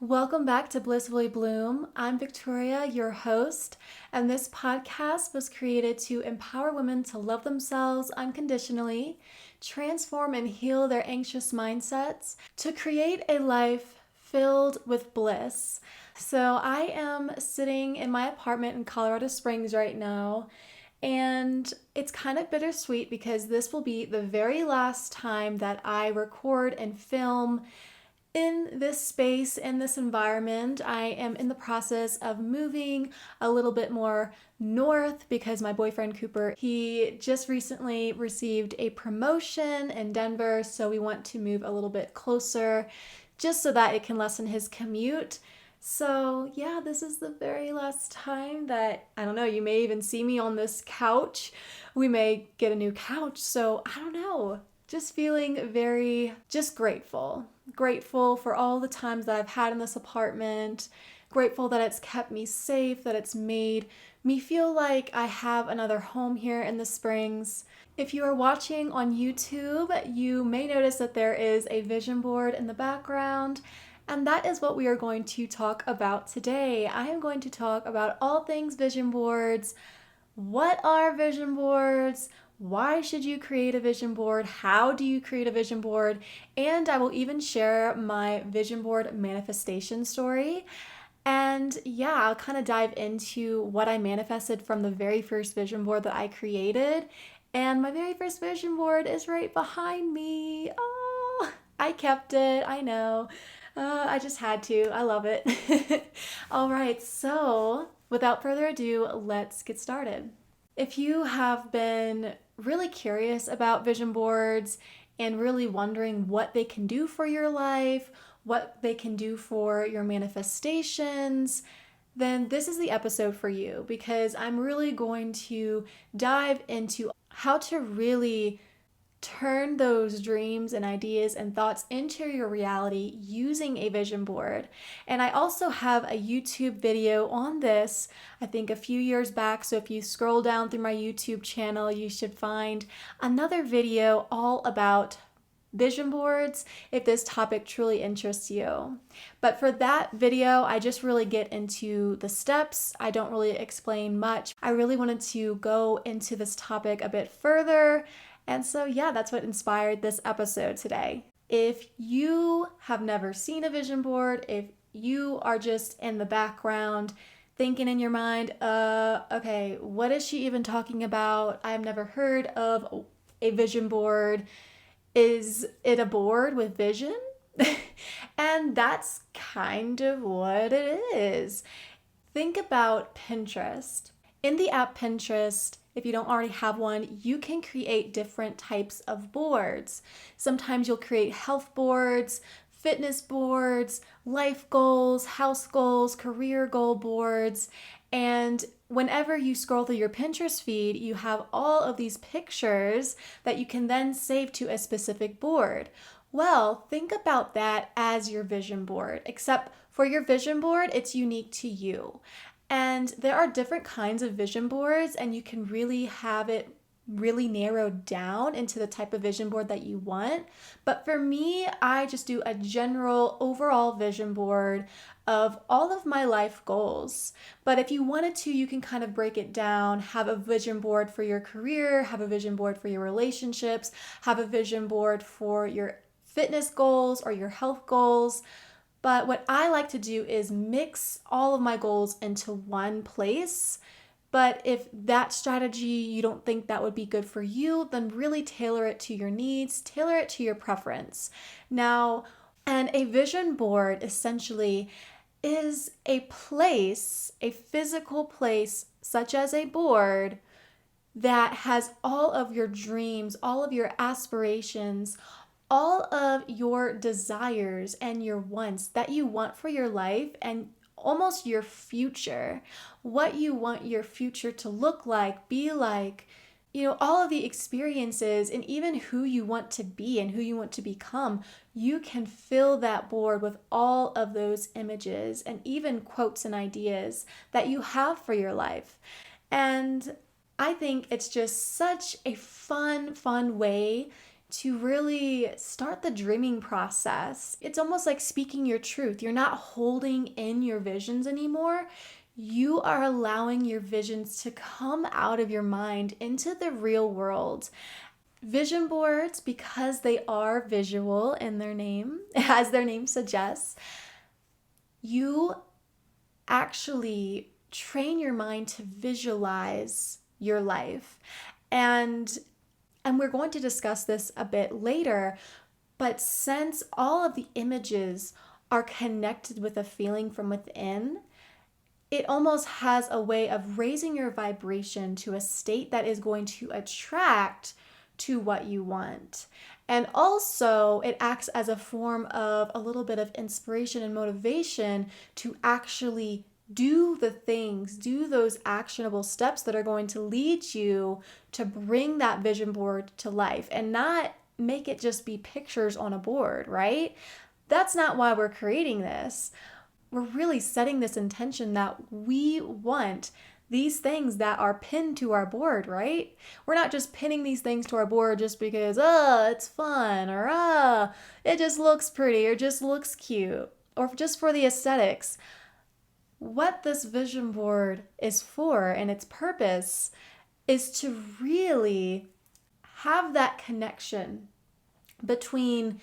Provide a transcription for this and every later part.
Welcome back to Blissfully Bloom. I'm Victoria, your host, and this podcast was created to empower women to love themselves unconditionally, transform and heal their anxious mindsets, to create a life filled with bliss. So, I am sitting in my apartment in Colorado Springs right now, and it's kind of bittersweet because this will be the very last time that I record and film in this space, in this environment. I am in the process of moving a little bit more north because my boyfriend Cooper, he just recently received a promotion in Denver, so we want to move a little bit closer just so that it can lessen his commute. So, yeah, this is the very last time that, I don't know, you may even see me on this couch. We may get a new couch, so I don't know. Just feeling very, just grateful. Grateful for all the times that I've had in this apartment. Grateful that it's kept me safe, that it's made me feel like I have another home here in the Springs. If you are watching on YouTube, you may notice that there is a vision board in the background, and that is what we are going to talk about today. I am going to talk about all things vision boards. What are vision boards? Why should you create a vision board? How do you create a vision board? And I will even share my vision board manifestation story. And yeah, I'll kind of dive into what I manifested from the very first vision board that I created. And my very first vision board is right behind me. Oh, I kept it. I know. I just had to. I love it. All right, so without further ado, let's get started. If you have been really curious about vision boards and really wondering what they can do for your life, what they can do for your manifestations, then this is the episode for you because I'm really going to dive into how to really turn those dreams and ideas and thoughts into your reality using a vision board. And I also have a YouTube video on this, I think a few years back. So if you scroll down through my YouTube channel, you should find another video all about vision boards if this topic truly interests you. But for that video, I just really get into the steps. I don't really explain much. I really wanted to go into this topic a bit further. And so, yeah, that's what inspired this episode today. If you have never seen a vision board, if you are just in the background thinking in your mind, okay, what is she even talking about? I've never heard of a vision board. Is it a board with vision? And that's kind of what it is. Think about Pinterest. In the app Pinterest, if you don't already have one, you can create different types of boards. Sometimes you'll create health boards, fitness boards, life goals, house goals, career goal boards. And whenever you scroll through your Pinterest feed, you have all of these pictures that you can then save to a specific board. Well, think about that as your vision board, except for your vision board, it's unique to you. And there are different kinds of vision boards, and you can really have it really narrowed down into the type of vision board that you want. But for me, I just do a general overall vision board of all of my life goals. But if you wanted to, you can kind of break it down, have a vision board for your career, have a vision board for your relationships, have a vision board for your fitness goals or your health goals. But what I like to do is mix all of my goals into one place. But if that strategy, you don't think that would be good for you, then really tailor it to your needs, tailor it to your preference. Now, and a vision board essentially is a place, a physical place, such as a board, that has all of your dreams, all of your aspirations, all of your desires and your wants that you want for your life and almost your future, what you want your future to look like, be like, all of the experiences and even who you want to be and who you want to become. You can fill that board with all of those images and even quotes and ideas that you have for your life. And I think it's just such a fun way to really start the dreaming process. It's almost like speaking your truth. You're not holding in your visions anymore. You are allowing your visions to come out of your mind into the real world. Vision boards, because they are visual in their name, as their name suggests, you actually train your mind to visualize your life. And we're going to discuss this a bit later, but since all of the images are connected with a feeling from within, it almost has a way of raising your vibration to a state that is going to attract to what you want. And also, it acts as a form of a little bit of inspiration and motivation to actually do the things, do those actionable steps that are going to lead you to bring that vision board to life and not make it just be pictures on a board, right? That's not why we're creating this. We're really setting this intention that we want these things that are pinned to our board, right? We're not just pinning these things to our board just because, it's fun, or it just looks pretty, or just looks cute, or just for the aesthetics. What this vision board is for and its purpose is to really have that connection between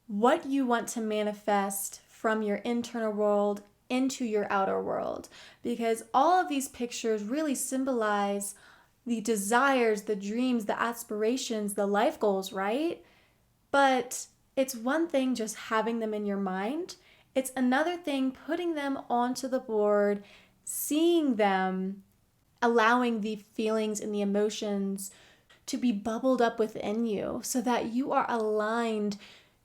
what you want to manifest from your internal world into your outer world, because all of these pictures really symbolize the desires, the dreams, the aspirations, the life goals, right? But it's one thing just having them in your mind. It's another thing putting them onto the board, seeing them, allowing the feelings and the emotions to be bubbled up within you so that you are aligned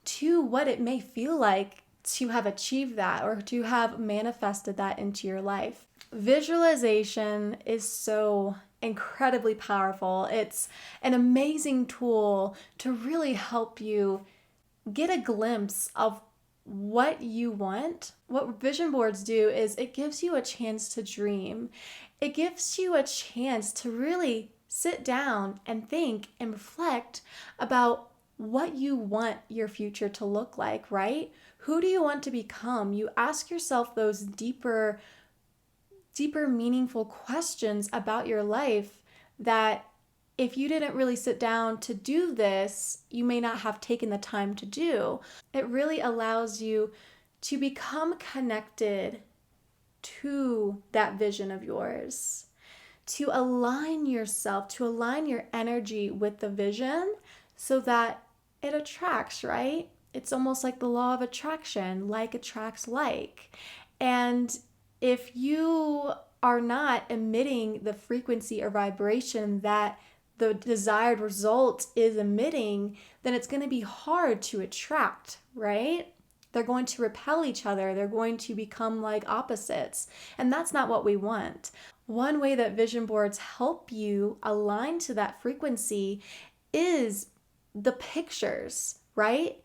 to what it may feel like to have achieved that or to have manifested that into your life. Visualization is so incredibly powerful. It's an amazing tool to really help you get a glimpse of what you want. What vision boards do is it gives you a chance to dream. It gives you a chance to really sit down and think and reflect about what you want your future to look like, right? Who do you want to become? You ask yourself those deeper, meaningful questions about your life that if you didn't really sit down to do this, you may not have taken the time to do. It really allows you to become connected to that vision of yours, to align yourself, to align your energy with the vision so that it attracts, right? It's almost like the law of attraction, like attracts like. And if you are not emitting the frequency or vibration that the desired result is emitting, then it's going to be hard to attract, right? They're going to repel each other. They're going to become like opposites. And that's not what we want. One way that vision boards help you align to that frequency is the pictures, right?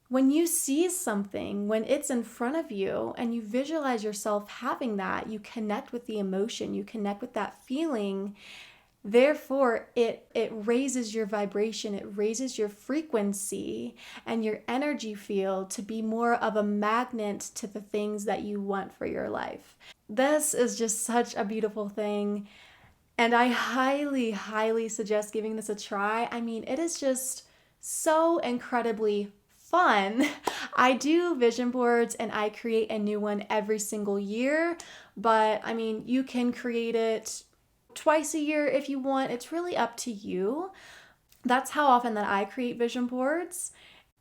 When you see something, when it's in front of you and you visualize yourself having that, you connect with the emotion, you connect with that feeling. Therefore, it raises your vibration, it raises your frequency and your energy field to be more of a magnet to the things that you want for your life. This is just such a beautiful thing. And I highly, highly suggest giving this a try. I mean, it is just so incredibly fun. I do vision boards and I create a new one every single year, but I mean, you can create it twice a year if you want. It's really up to you. That's how often that I create vision boards.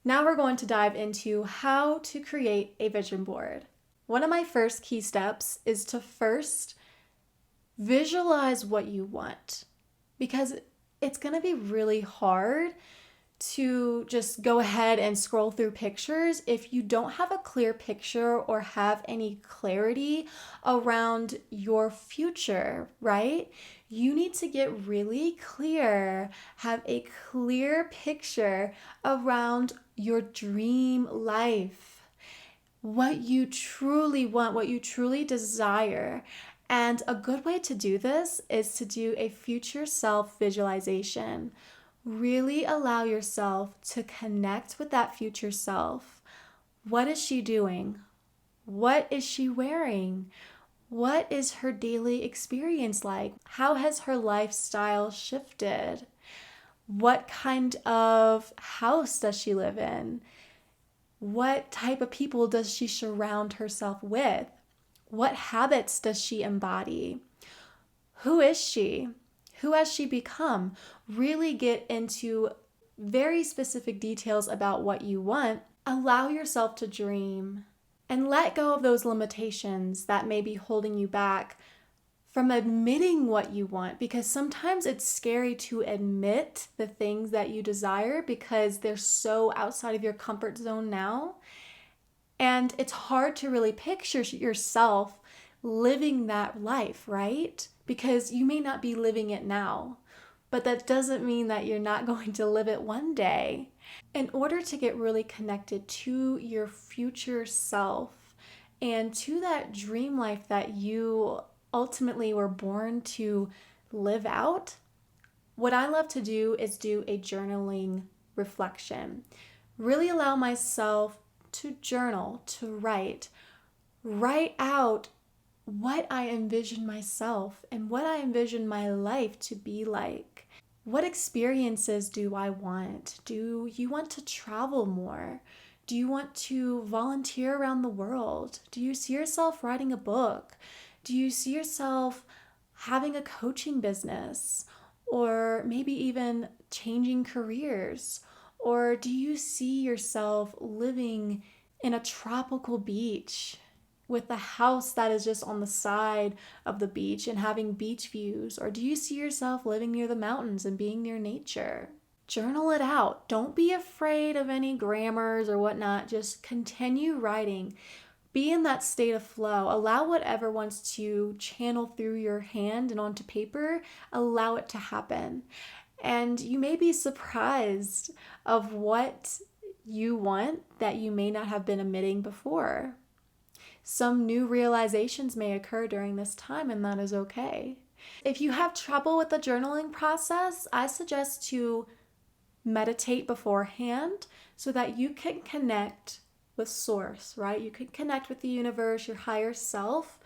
Now we're going to dive into how to create a vision board. One of my first key steps is to first visualize what you want, because it's going to be really hard to just go ahead and scroll through pictures if you don't have a clear picture or have any clarity around your future, right? You need to get really clear, have a clear picture around your dream life, what you truly want, what you truly desire. And a good way to do this is to do a future self visualization. Really allow yourself to connect with that future self. What is she doing? What is she wearing? What is her daily experience like? How has her lifestyle shifted? What kind of house does she live in? What type of people does she surround herself with? What habits does she embody? Who is she? Who has she become? Really get into very specific details about what you want. Allow yourself to dream and let go of those limitations that may be holding you back from admitting what you want, because sometimes it's scary to admit the things that you desire because they're so outside of your comfort zone now. And it's hard to really picture yourself living that life, right? Because you may not be living it now, but that doesn't mean that you're not going to live it one day. In order to get really connected to your future self and to that dream life that you ultimately were born to live out, what I love to do is do a journaling reflection. Really allow myself to journal, to write out what I envision myself and what I envision my life to be like. What experiences do I want? Do you want to travel more? Do you want to volunteer around the world? Do you see yourself writing a book? Do you see yourself having a coaching business? Or maybe even changing careers? Or do you see yourself living in a tropical beach with a house that is just on the side of the beach and having beach views? Or do you see yourself living near the mountains and being near nature? Journal it out. Don't be afraid of any grammars or whatnot. Just continue writing. Be in that state of flow. Allow whatever wants to channel through your hand and onto paper, allow it to happen. And you may be surprised of what you want that you may not have been admitting before. Some new realizations may occur during this time, and that is okay. If you have trouble with the journaling process, I suggest to meditate beforehand so that you can connect with source, right? You can connect with the universe, your higher self,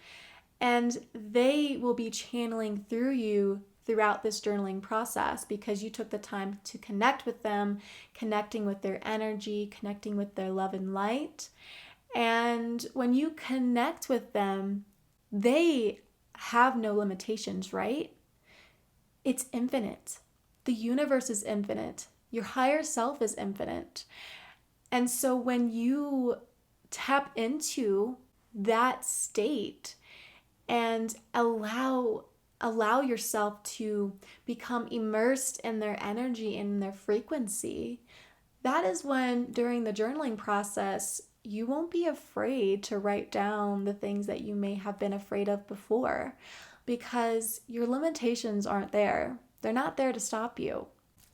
and they will be channeling through you throughout this journaling process because you took the time to connect with them, connecting with their energy, connecting with their love and light. And when you connect with them, they have no limitations, right? It's infinite. The universe is infinite. Your higher self is infinite. And so when you tap into that state and allow yourself to become immersed in their energy and their frequency, that is when during the journaling process, you won't be afraid to write down the things that you may have been afraid of before because your limitations aren't there. They're not there to stop you.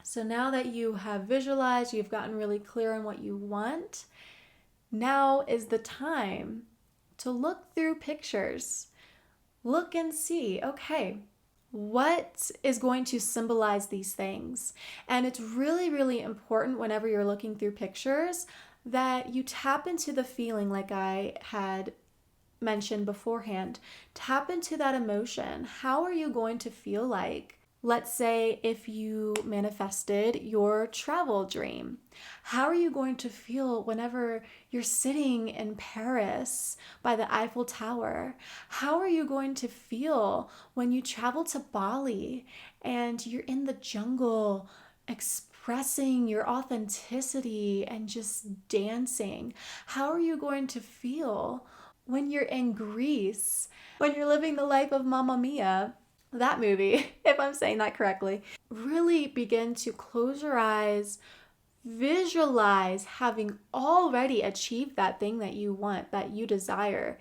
So now that you have visualized, you've gotten really clear on what you want, now is the time to look through pictures. Look and see, okay, what is going to symbolize these things? And it's really, really important whenever you're looking through pictures that you tap into the feeling like I had mentioned beforehand. Tap into that emotion. How are you going to feel like? Let's say if you manifested your travel dream, how are you going to feel whenever you're sitting in Paris by the Eiffel Tower? How are you going to feel when you travel to Bali and you're in the jungle expressing your authenticity and just dancing? How are you going to feel when you're in Greece, when you're living the life of Mamma Mia? That movie, if I'm saying that correctly. Really begin to close your eyes, visualize having already achieved that thing that you want, that you desire.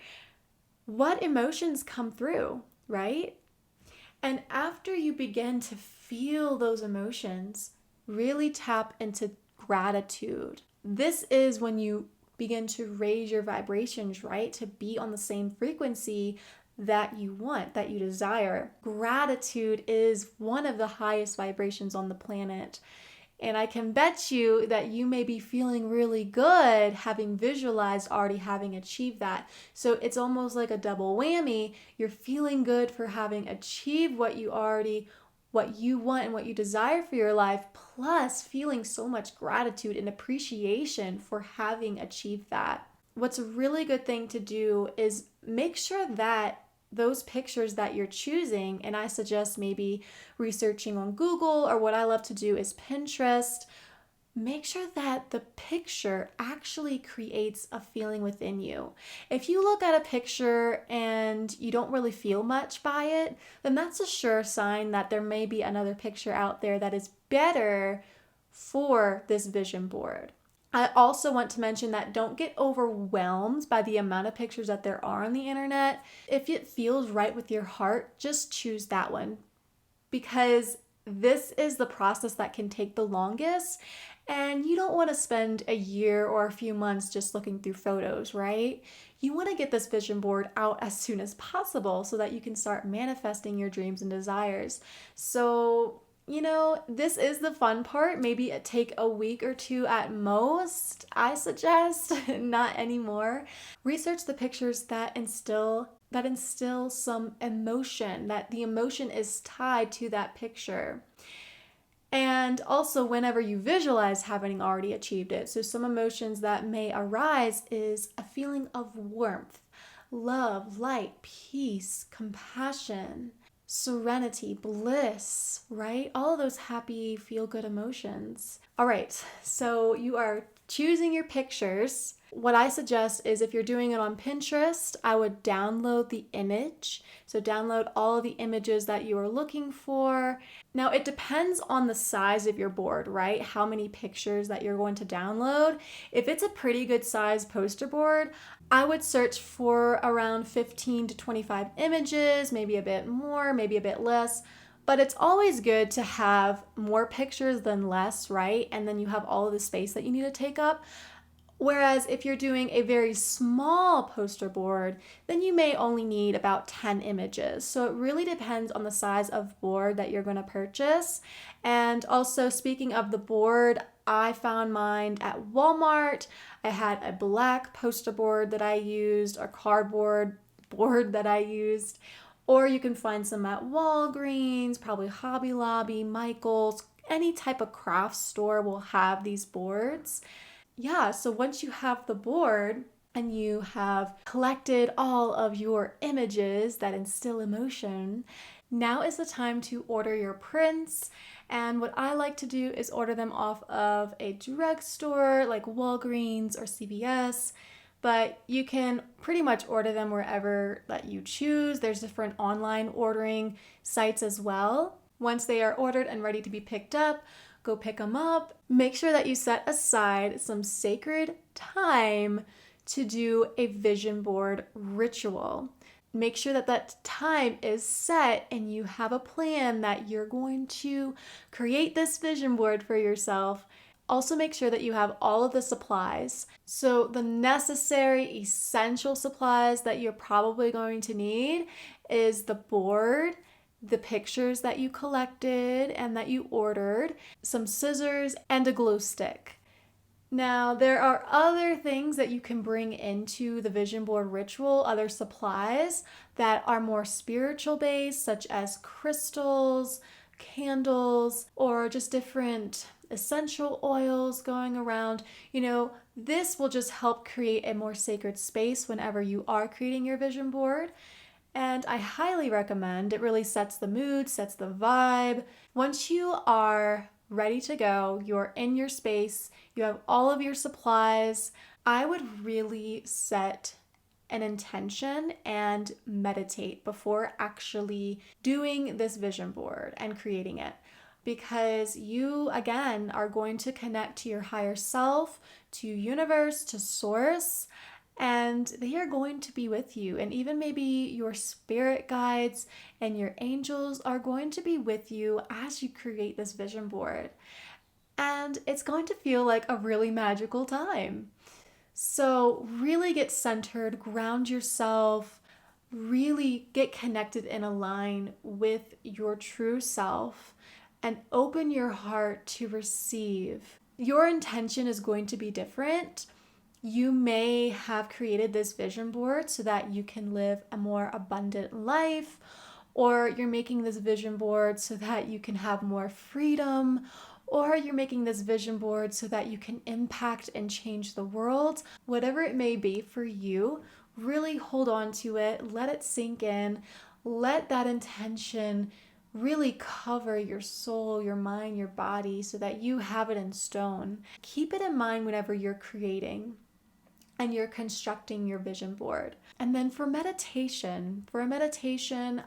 What emotions come through, right? And after you begin to feel those emotions, really tap into gratitude. This is when you begin to raise your vibrations, right? To be on the same frequency that you want, that you desire. Gratitude is one of the highest vibrations on the planet. And I can bet you that you may be feeling really good having visualized already having achieved that. So it's almost like a double whammy. You're feeling good for having achieved what you want and what you desire for your life, plus feeling so much gratitude and appreciation for having achieved that. What's a really good thing to do is make sure that those pictures that you're choosing, and I suggest maybe researching on Google, or what I love to do is Pinterest, make sure that the picture actually creates a feeling within you. If you look at a picture and you don't really feel much by it, then that's a sure sign that there may be another picture out there that is better for this vision board. I also want to mention that don't get overwhelmed by the amount of pictures that there are on the internet. If it feels right with your heart, just choose that one, because this is the process that can take the longest, and you don't want to spend a year or a few months just looking through photos, right? You want to get this vision board out as soon as possible so that you can start manifesting your dreams and desires. So, this is the fun part. Maybe it take a week or two at most, I suggest, not anymore. Research the pictures that instill some emotion, that the emotion is tied to that picture. And also whenever you visualize having already achieved it. So some emotions that may arise is a feeling of warmth, love, light, peace, compassion, serenity, bliss, right? All of those happy, feel-good emotions. All right, so you are choosing your pictures. What I suggest is if you're doing it on Pinterest, I would download the image. So download all of the images that you are looking for. Now it depends on the size of your board, right? How many pictures that you're going to download. If it's a pretty good size poster board, I would search for around 15 to 25 images, maybe a bit more, maybe a bit less. But it's always good to have more pictures than less, right? And then you have all of the space that you need to take up. Whereas if you're doing a very small poster board, then you may only need about 10 images. So it really depends on the size of board that you're going to purchase. And also, speaking of the board, I found mine at Walmart. I had a black poster board that I used, a cardboard board that I used. Or you can find some at Walgreens, probably Hobby Lobby, Michael's. Any type of craft store will have these boards. Yeah, so once you have the board and you have collected all of your images that instill emotion, now is the time to order your prints. And what I like to do is order them off of a drugstore like Walgreens or CVS. But you can pretty much order them wherever that you choose. There's different online ordering sites as well. Once they are ordered and ready to be picked up, go pick them up. Make sure that you set aside some sacred time to do a vision board ritual. Make sure that that time is set and you have a plan that you're going to create this vision board for yourself. Also make sure that you have all of the supplies. So the necessary essential supplies that you're probably going to need is the board, the pictures that you collected and that you ordered, some scissors, and a glue stick. Now, there are other things that you can bring into the vision board ritual, other supplies that are more spiritual based, such as crystals, candles, or just different essential oils going around. This will just help create a more sacred space whenever you are creating your vision board. And I highly recommend. It really sets the mood, sets the vibe. Once you are ready to go, you're in your space, you have all of your supplies, I would really set an intention and meditate before actually doing this vision board and creating it. Because you, again, are going to connect to your higher self, to universe, to source, and they are going to be with you. And even maybe your spirit guides and your angels are going to be with you as you create this vision board. And it's going to feel like a really magical time. So really get centered, ground yourself, really get connected and align with your true self. and open your heart to receive. Your intention is going to be different. You may have created this vision board so that you can live a more abundant life, or you're making this vision board so that you can have more freedom, or you're making this vision board so that you can impact and change the world. Whatever it may be for you, really hold on to it, let it sink in, let that intention really cover your soul, your mind, your body so that you have it in stone. Keep it in mind whenever you're creating and you're constructing your vision board. And then for a meditation,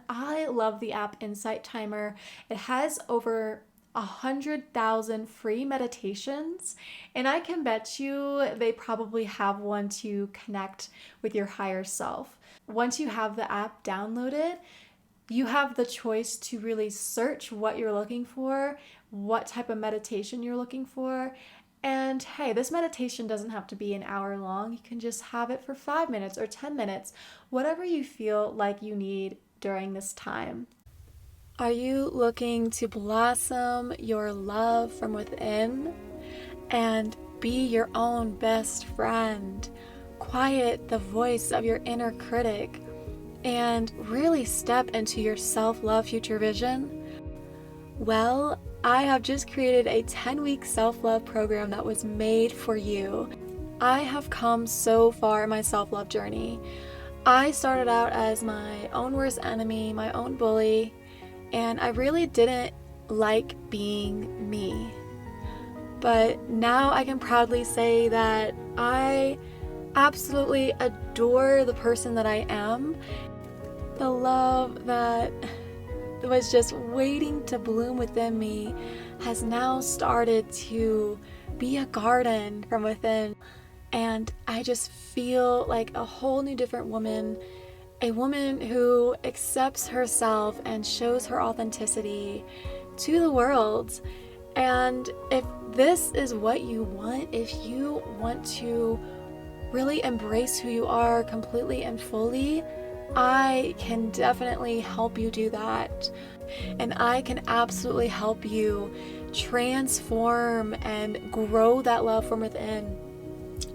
I love the app Insight Timer. It has over 100,000 free meditations, and I can bet you they probably have one to connect with your higher self. Once you have the app downloaded, you have the choice to really search what you're looking for, what type of meditation you're looking for. And hey, this meditation doesn't have to be an hour long. You can just have it for 5 minutes or 10 minutes, whatever you feel like you need during this time. Are you looking to blossom your love from within and be your own best friend? Quiet the voice of your inner critic and really step into your self-love future vision? Well, I have just created a 10-week self-love program that was made for you. I have come so far in my self-love journey. I started out as my own worst enemy, my own bully, and I really didn't like being me. But now I can proudly say that I absolutely adore the person that I am. The love that was just waiting to bloom within me has now started to be a garden from within. And I just feel like a whole new different woman, a woman who accepts herself and shows her authenticity to the world. And if this is what you want, if you want to really embrace who you are completely and fully, I can definitely help you do that. And I can absolutely help you transform and grow that love from within.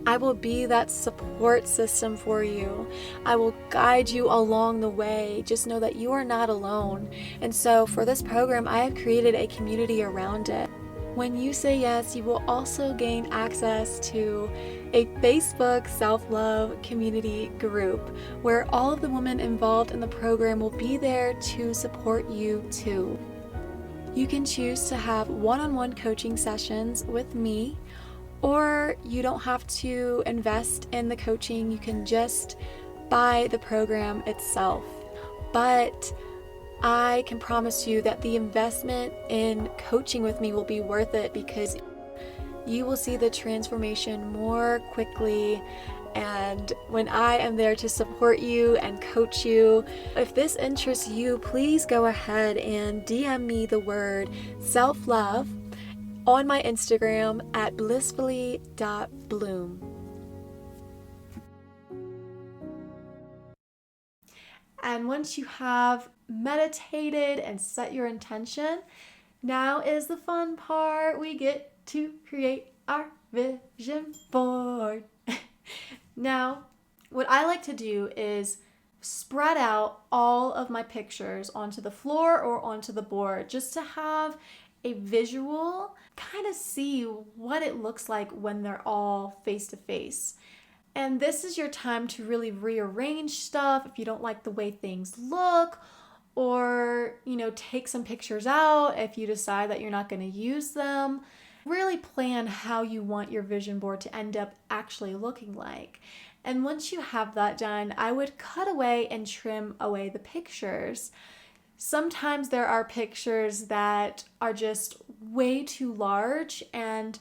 I will be that support system for you. I will guide you along the way. Just know that you are not alone. And so for this program, I have created a community around it. When you say yes, you will also gain access to a Facebook self-love community group where all of the women involved in the program will be there to support you too. You can choose to have one-on-one coaching sessions with me, or you don't have to invest in the coaching. You can just buy the program itself. But I can promise you that the investment in coaching with me will be worth it because you will see the transformation more quickly. And when I am there to support you and coach you, if this interests you, please go ahead and DM me the word self-love on my Instagram at blissfully.bloom. And once you have meditated and set your intention, now is the fun part. We get to create our vision board. Now, what I like to do is spread out all of my pictures onto the floor or onto the board just to have a visual, kind of see what it looks like when they're all face to face. And this is your time to really rearrange stuff if you don't like the way things look, or, take some pictures out if you decide that you're not going to use them. Really plan how you want your vision board to end up actually looking like. And once you have that done, I would cut away and trim away the pictures. Sometimes there are pictures that are just way too large, and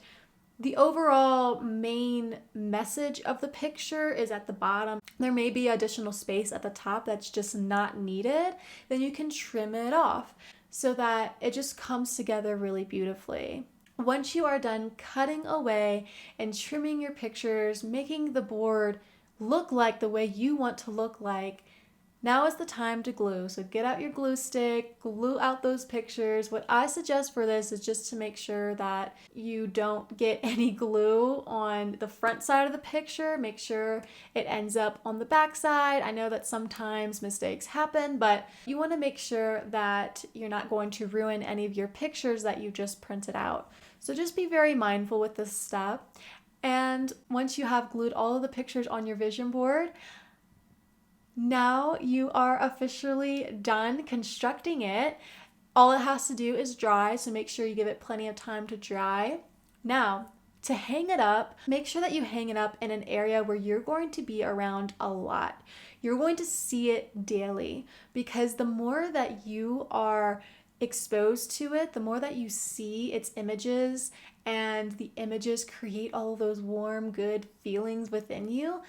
the overall main message of the picture is at the bottom. There may be additional space at the top that's just not needed. Then you can trim it off so that it just comes together really beautifully. Once you are done cutting away and trimming your pictures, making the board look like the way you want to look like, Now is the time to glue. So get out your glue stick, glue out those pictures. What I suggest for this is just to make sure that you don't get any glue on the front side of the picture. Make sure it ends up on the back side. I know that sometimes mistakes happen, but you want to make sure that you're not going to ruin any of your pictures that you just printed out. So just be very mindful with this step. And once you have glued all of the pictures on your vision board, now you are officially done constructing it. All it has to do is dry, so make sure you give it plenty of time to dry. Now, to hang it up, make sure that you hang it up in an area where you're going to be around a lot. You're going to see it daily, because the more that you are exposed to it, the more that you see its images, and the images create all of those warm, good feelings within you,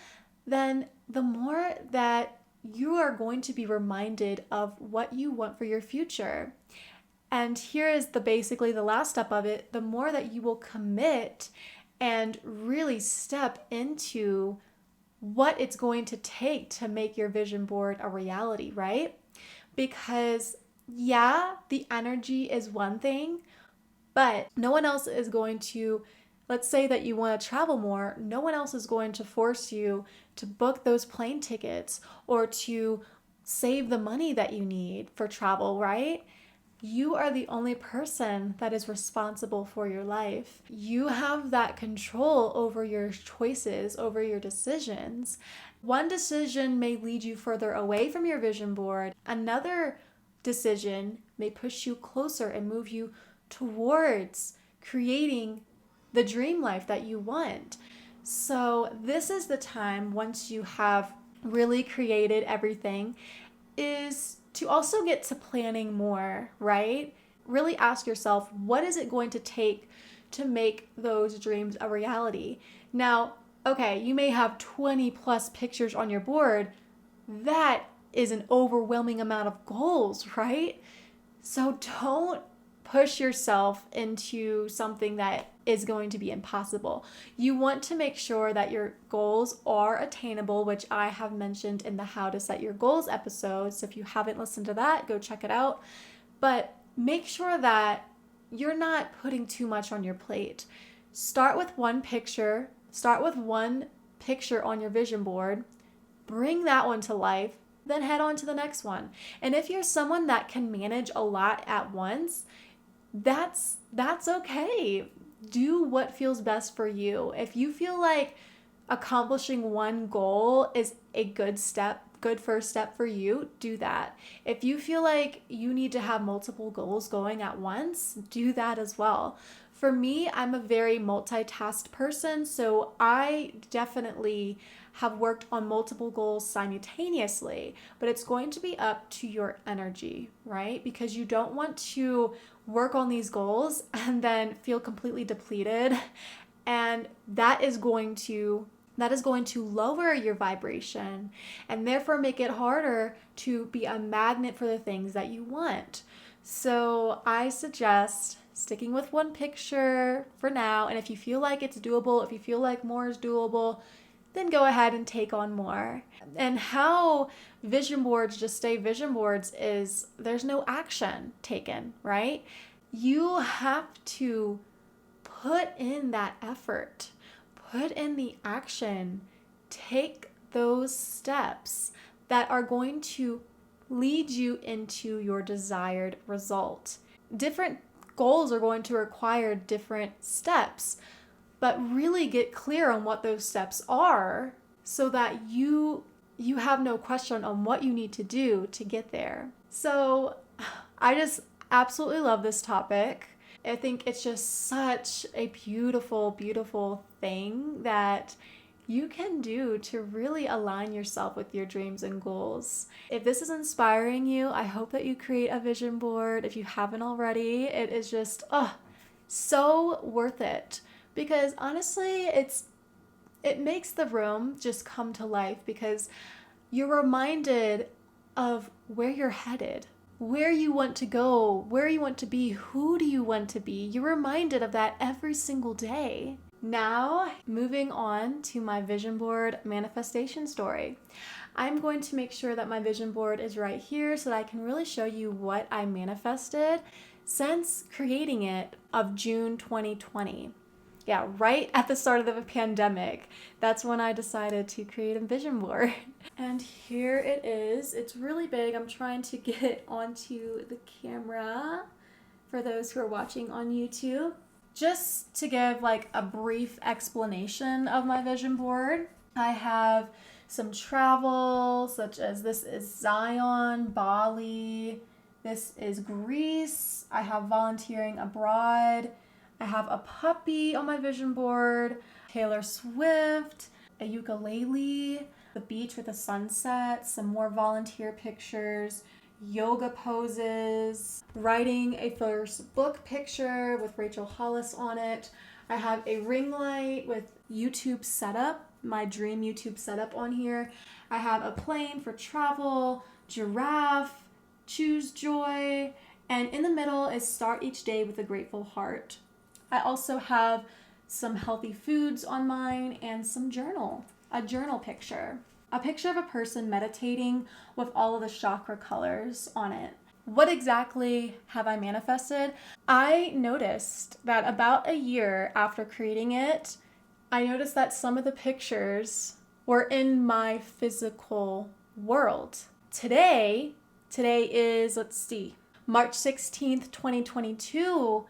then the more that you are going to be reminded of what you want for your future. And here is basically the last step of it. The more that you will commit and really step into what it's going to take to make your vision board a reality, right? Because yeah, the energy is one thing, but no one else is going to, let's say that you want to travel more, no one else is going to force you to book those plane tickets or to save the money that you need for travel, right? You are the only person that is responsible for your life. You have that control over your choices, over your decisions. One decision may lead you further away from your vision board. Another decision may push you closer and move you towards creating the dream life that you want. So this is the time, once you have really created everything, is to also get to planning more, right? Really ask yourself, what is it going to take to make those dreams a reality? Now, okay, you may have 20 plus pictures on your board. That is an overwhelming amount of goals, right? So don't push yourself into something that is going to be impossible. You want to make sure that your goals are attainable, which I have mentioned in the How to Set Your Goals episode. So if you haven't listened to that, go check it out. But make sure that you're not putting too much on your plate. Start with one picture. Start with one picture on your vision board. Bring that one to life. Then head on to the next one. And if you're someone that can manage a lot at once, that's okay. Do what feels best for you. If you feel like accomplishing one goal is a good first step for you, do that. If you feel like you need to have multiple goals going at once, do that as well. For me, I'm a very multitasked person, so I definitely have worked on multiple goals simultaneously, but it's going to be up to your energy, right? Because you don't want to work on these goals and then feel completely depleted, and that is going to lower your vibration and therefore make it harder to be a magnet for the things that you want. So I suggest sticking with one picture for now, and if you feel like it's doable, if you feel like more is doable, then go ahead and take on more. And how vision boards just stay vision boards is there's no action taken, right? You have to put in that effort, put in the action, take those steps that are going to lead you into your desired result. Different goals are going to require different steps, but really get clear on what those steps are so that you have no question on what you need to do to get there. So I just absolutely love this topic. I think it's just such a beautiful, beautiful thing that you can do to really align yourself with your dreams and goals. If this is inspiring you, I hope that you create a vision board. If you haven't already, it is just so worth it. Because honestly, it makes the room just come to life, because you're reminded of where you're headed, where you want to go, where you want to be, who do you want to be. You're reminded of that every single day. Now, moving on to my vision board manifestation story. I'm going to make sure that my vision board is right here so that I can really show you what I manifested since creating it of June 2020. Yeah, right at the start of the pandemic. That's when I decided to create a vision board. And here it is. It's really big. I'm trying to get it onto the camera for those who are watching on YouTube. Just to give like a brief explanation of my vision board, I have some travel, such as this is Zion, Bali, this is Greece. I have volunteering abroad. I have a puppy on my vision board, Taylor Swift, a ukulele, the beach with a sunset, some more volunteer pictures, yoga poses, writing a first book picture with Rachel Hollis on it. I have a ring light with YouTube setup, my dream YouTube setup on here. I have a plane for travel, giraffe, choose joy, and in the middle is start each day with a grateful heart. I also have some healthy foods on mine and some a journal picture. A picture of a person meditating with all of the chakra colors on it. What exactly have I manifested? I noticed that about a year after creating it, I noticed that some of the pictures were in my physical world. Today is, March 16th, 2022.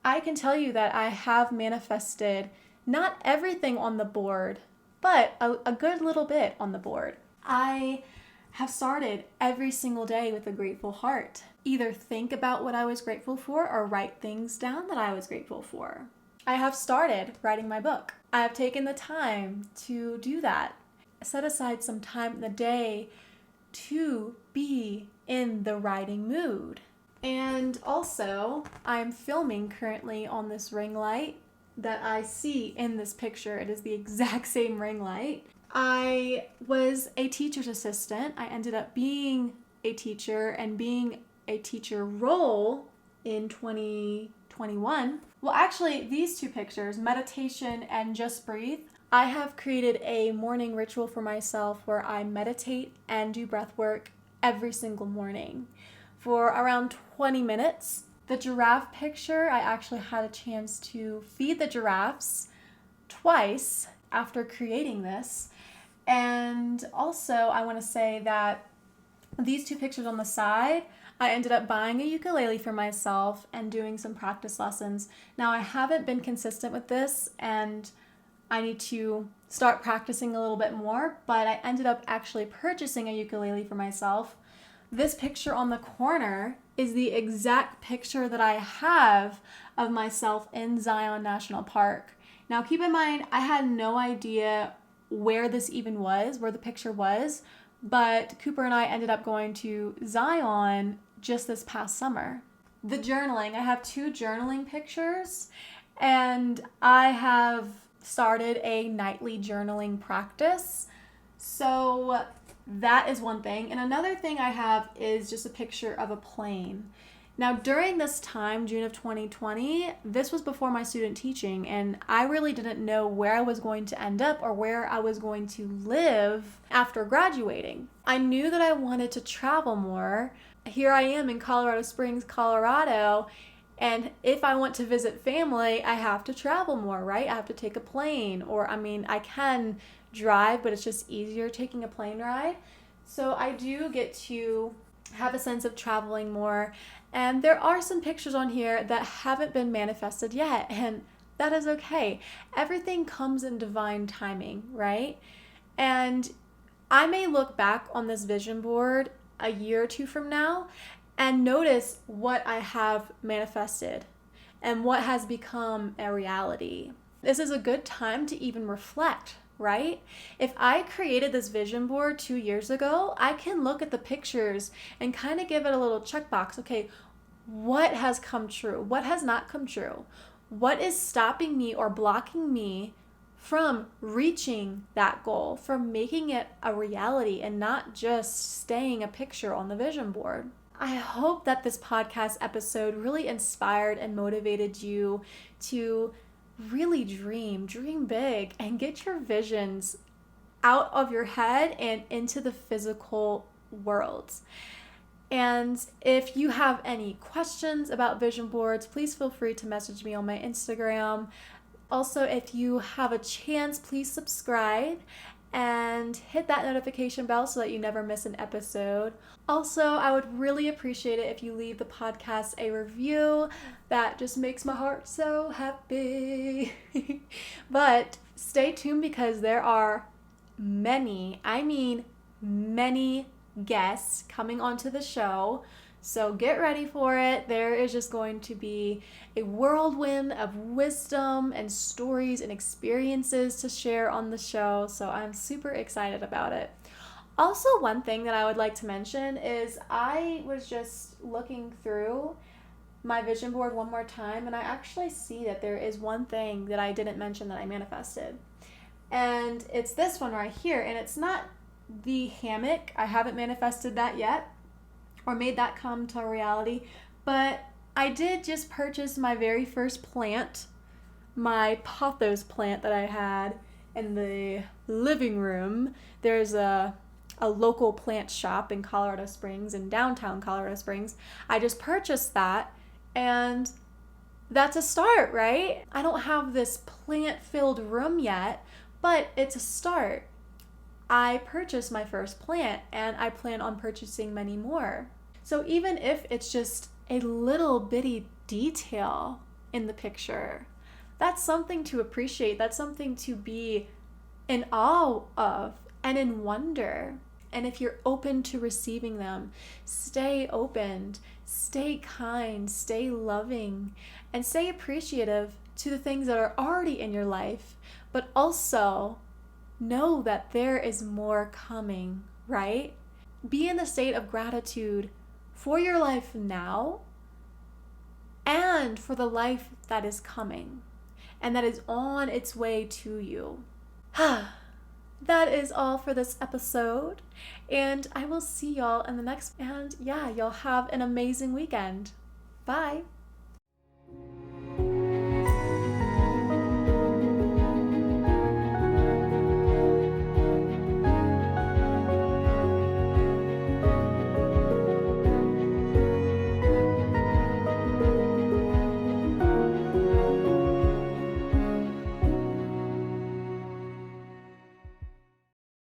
I can tell you that I have manifested not everything on the board, but a good little bit on the board. I have started every single day with a grateful heart. Either think about what I was grateful for or write things down that I was grateful for. I have started writing my book. I have taken the time to do that. Set aside some time in the day to be in the writing mood. And also, I'm filming currently on this ring light that I see in this picture. It is the exact same ring light. I was a teacher's assistant. I ended up being a teacher and being a teacher role in 2021. Well, actually, these two pictures, meditation and just breathe, I have created a morning ritual for myself where I meditate and do breath work every single morning for around 20 minutes. The giraffe picture, I actually had a chance to feed the giraffes twice after creating this. And also, I want to say that these two pictures on the side, I ended up buying a ukulele for myself and doing some practice lessons. Now, I haven't been consistent with this, and I need to start practicing a little bit more, but I ended up actually purchasing a ukulele for myself. This picture on the corner is the exact picture that I have of myself in Zion National Park. Now, keep in mind, I had no idea where this even was, where the picture was, but Cooper and I ended up going to Zion just this past summer. The journaling, I have two journaling pictures, and I have started a nightly journaling practice. So that is one thing. And another thing I have is just a picture of a plane. Now, during this time, June of 2020, this was before my student teaching, and I really didn't know where I was going to end up or where I was going to live after graduating. I knew that I wanted to travel more. Here I am in Colorado Springs, Colorado, and if I want to visit family, I have to travel more, right? I have to take a plane, or I can drive, but it's just easier taking a plane ride. So I do get to have a sense of traveling more. And there are some pictures on here that haven't been manifested yet, and that is okay. Everything comes in divine timing, right? And I may look back on this vision board a year or two from now and notice what I have manifested and what has become a reality. This is a good time to even reflect, right? If I created this vision board 2 years ago, I can look at the pictures and kind of give it a little checkbox. Okay, what has come true? What has not come true? What is stopping me or blocking me from reaching that goal, from making it a reality and not just staying a picture on the vision board? I hope that this podcast episode really inspired and motivated you to really dream big, and get your visions out of your head and into the physical world. And if you have any questions about vision boards, please feel free to message me on my Instagram. Also, if you have a chance, please subscribe and hit that notification bell so that you never miss an episode. Also, I would really appreciate it if you leave the podcast a review. That just makes my heart so happy. But stay tuned because there are many guests coming onto the show. So get ready for it. There is just going to be a whirlwind of wisdom and stories and experiences to share on the show. So I'm super excited about it. Also, one thing that I would like to mention is I was just looking through my vision board one more time, and I actually see that there is one thing that I didn't mention that I manifested. And it's this one right here, and it's not the hammock. I haven't manifested that yet or made that come to reality, but I did just purchase my very first plant, my pothos plant that I had in the living room. There's a local plant shop in Colorado Springs, in downtown Colorado Springs. I just purchased that, and that's a start, right? I don't have this plant-filled room yet, but it's a start. I purchased my first plant, and I plan on purchasing many more. So even if it's just a little bitty detail in the picture, that's something to appreciate. That's something to be in awe of and in wonder. And if you're open to receiving them, stay open, stay kind, stay loving, and stay appreciative to the things that are already in your life, but also know that there is more coming, right? Be in the state of gratitude for your life now and for the life that is coming and that is on its way to you. That is all for this episode, and I will see y'all in the next, and yeah, y'all have an amazing weekend. Bye.